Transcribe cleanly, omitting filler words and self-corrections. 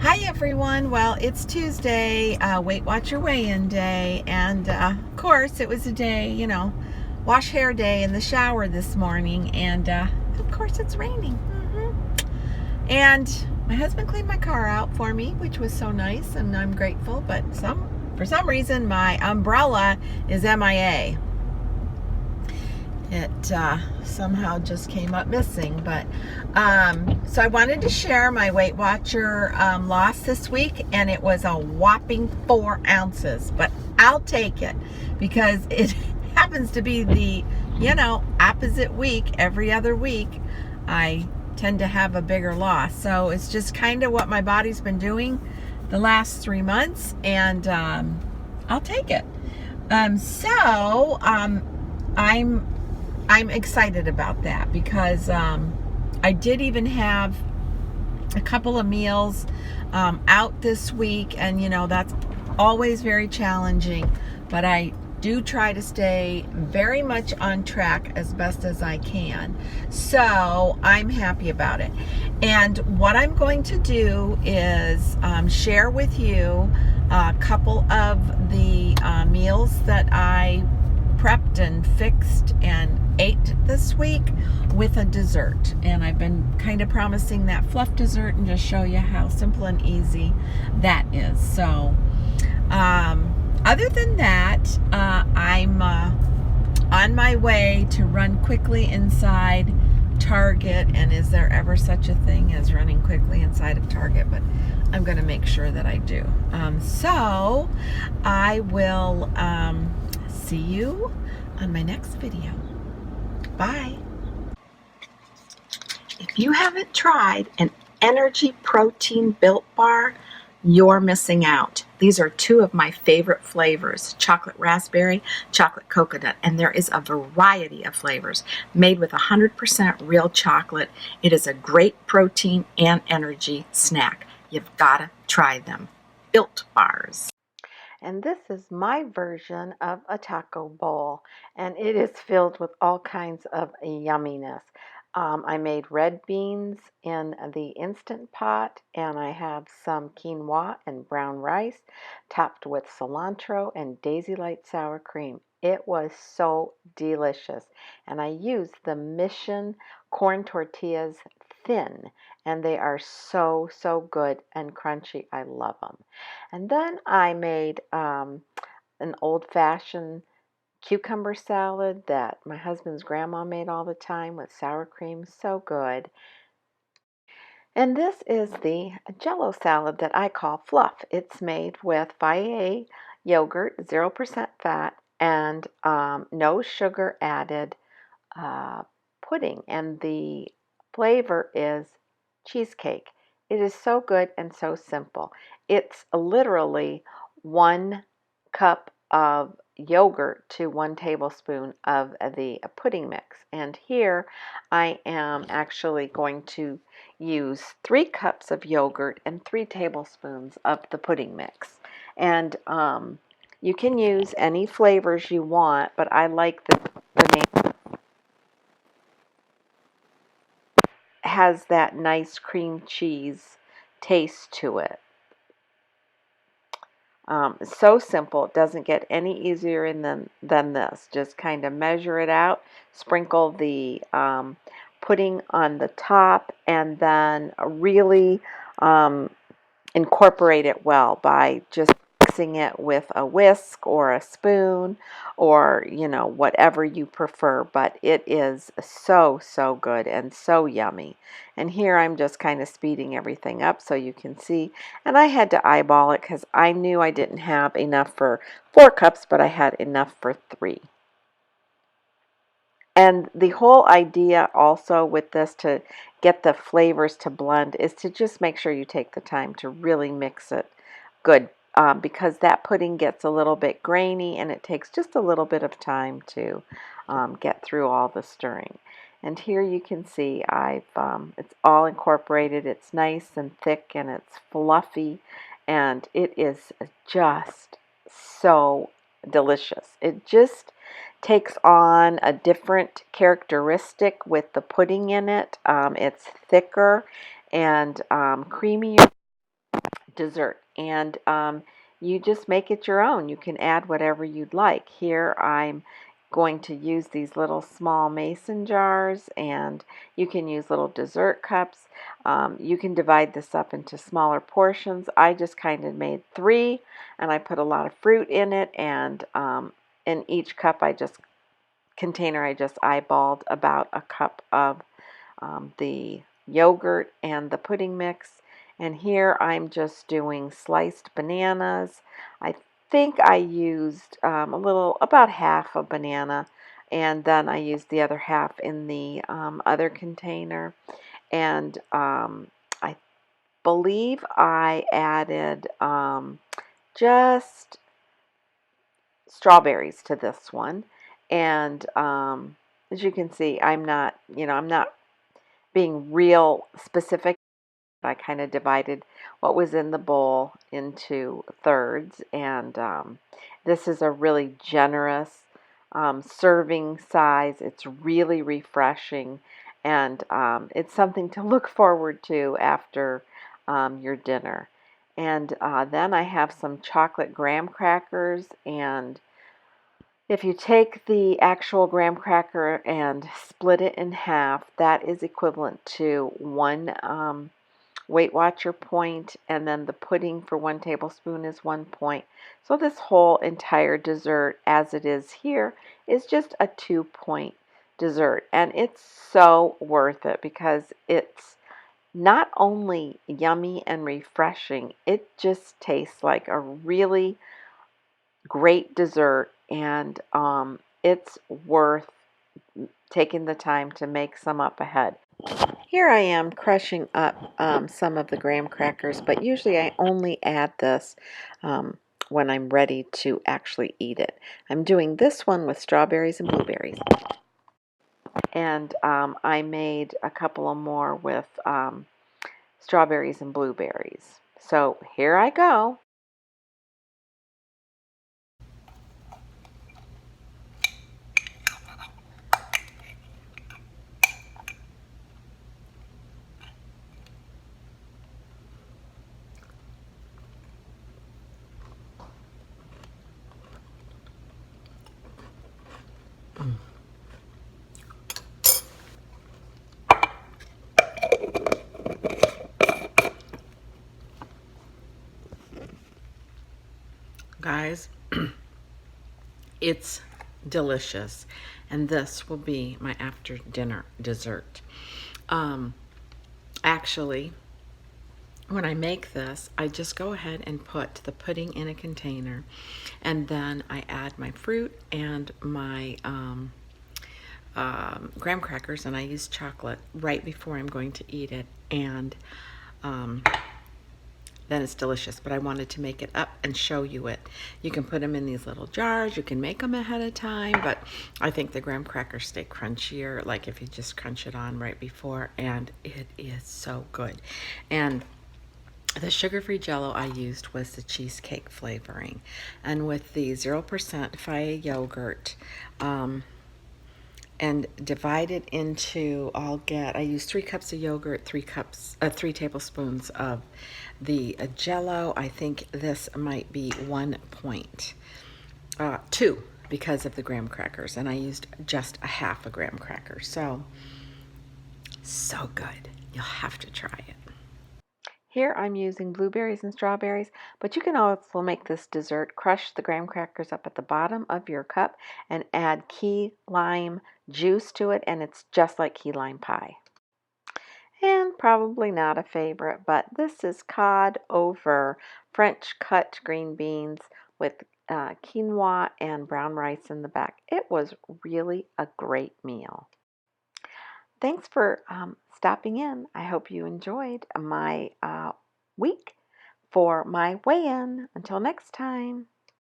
Hi everyone. Well, it's Tuesday, Weight Watcher weigh-in day, and of course it was a day, wash hair day in the shower this morning, and of course it's raining. And my husband cleaned my car out for me, which was so nice, and I'm grateful. But for some reason my umbrella is MIA. It somehow just came up missing, but so I wanted to share my Weight Watcher loss this week, and it was a whopping 4 ounces, but I'll take it because it happens to be the opposite week. Every other week I tend to have a bigger loss, so it's just kind of what my body's been doing the last 3 months, and I'll take it. I'm excited about that because I did even have a couple of meals out this week, and that's always very challenging, but I do try to stay very much on track as best as I can. So I'm happy about it. And what I'm going to do is share with you a couple of the meals that I prepped and fixed and ate this week with a dessert. And I've been kind of promising that fluff dessert and just show you how simple and easy that is. So other than that, I'm on my way to run quickly inside Target. And is there ever such a thing as running quickly inside of Target? But I'm going to make sure that I do. So I will see you on my next video. Bye. If you haven't tried an energy protein built bar, you're missing out. These are 2 of my favorite flavors, chocolate raspberry, chocolate coconut, and there is a variety of flavors made with 100% real chocolate. It is a great protein and energy snack. You've got to try them. Built bars. And this is my version of a taco bowl, and it is filled with all kinds of yumminess. I made red beans in the Instant Pot, and I have some quinoa and brown rice topped with cilantro and Daisy Light sour cream. It was so delicious, and I used the Mission corn tortillas thin, and they are so good and crunchy. I love them. And then I made an old-fashioned cucumber salad that my husband's grandma made all the time with sour cream. So good. And this is the Jello salad that I call fluff. It's made with Fage yogurt, 0% fat, and no sugar added pudding. And the flavor is cheesecake. It is so good and so simple. It's literally 1 cup of yogurt to 1 tablespoon of the pudding mix. And here I am actually going to use 3 cups of yogurt and 3 tablespoons of the pudding mix. And you can use any flavors you want, but I like the name. Has that nice cream cheese taste to it. So simple. It doesn't get any easier than this. Just kind of measure it out, sprinkle the pudding on the top, and then really incorporate it well by just mixing it with a whisk or a spoon or whatever you prefer. But it is so good and so yummy. And here I'm just kind of speeding everything up so you can see. And I had to eyeball it because I knew I didn't have enough for 4 cups, but I had enough for 3. And the whole idea also with this to get the flavors to blend is to just make sure you take the time to really mix it good, because that pudding gets a little bit grainy and it takes just a little bit of time to get through all the stirring. And here you can see it's all incorporated. It's nice and thick and it's fluffy, and it is just so delicious. It just takes on a different characteristic with the pudding in it. It's thicker and creamier. dessert, and you just make it your own. You can add whatever you'd like. Here I'm going to use these little small mason jars, and you can use little dessert cups. You can divide this up into smaller portions. I just kind of made three, and I put a lot of fruit in it, and in each cup I just eyeballed about a cup of the yogurt and the pudding mix. And here I'm just doing sliced bananas. I think I used about half a banana, and then I used the other half in the other container. And I believe I added just strawberries to this one. And as you can see, I'm not being real specific. I kind of divided what was in the bowl into thirds, and this is a really generous serving size. It's really refreshing, and it's something to look forward to after your dinner. And then I have some chocolate graham crackers, and if you take the actual graham cracker and split it in half, that is equivalent to one Weight Watcher point, and then the pudding for 1 tablespoon is 1 point. So this whole entire dessert, as it is here, is just a 2 point dessert, and it's so worth it because it's not only yummy and refreshing, it just tastes like a really great dessert, and it's worth taking the time to make some up ahead. Here I am crushing up some of the graham crackers, but usually I only add this when I'm ready to actually eat it. I'm doing this one with strawberries and blueberries. And I made a couple of more with strawberries and blueberries. So here I go. Guys, it's delicious, and this will be my after dinner dessert. Um, Actually, when I make this, I just go ahead and put the pudding in a container, and then I add my fruit and my graham crackers, and I use chocolate right before I'm going to eat it, and um, then it's delicious. But I wanted to make it up and show you it. You can put them in these little jars. You can make them ahead of time, but I think the graham crackers stay crunchier, like if you just crunch it on right before, and it is so good. And the sugar-free jello I used was the cheesecake flavoring. And with the 0% Faya yogurt, and divide it into, I use 3 cups of yogurt, 3 tablespoons of the jello. I think this might be 1 point, 2 because of the graham crackers, and I used just a half a graham cracker. So good. You'll have to try it. Here I'm using blueberries and strawberries, but you can also make this dessert. Crush the graham crackers up at the bottom of your cup and add key lime juice to it, and it's just like key lime pie. And probably not a favorite, but this is cod over French cut green beans with quinoa and brown rice in the back. It was really a great meal. Thanks for stopping in. I hope you enjoyed my week for my weigh-in. Until next time.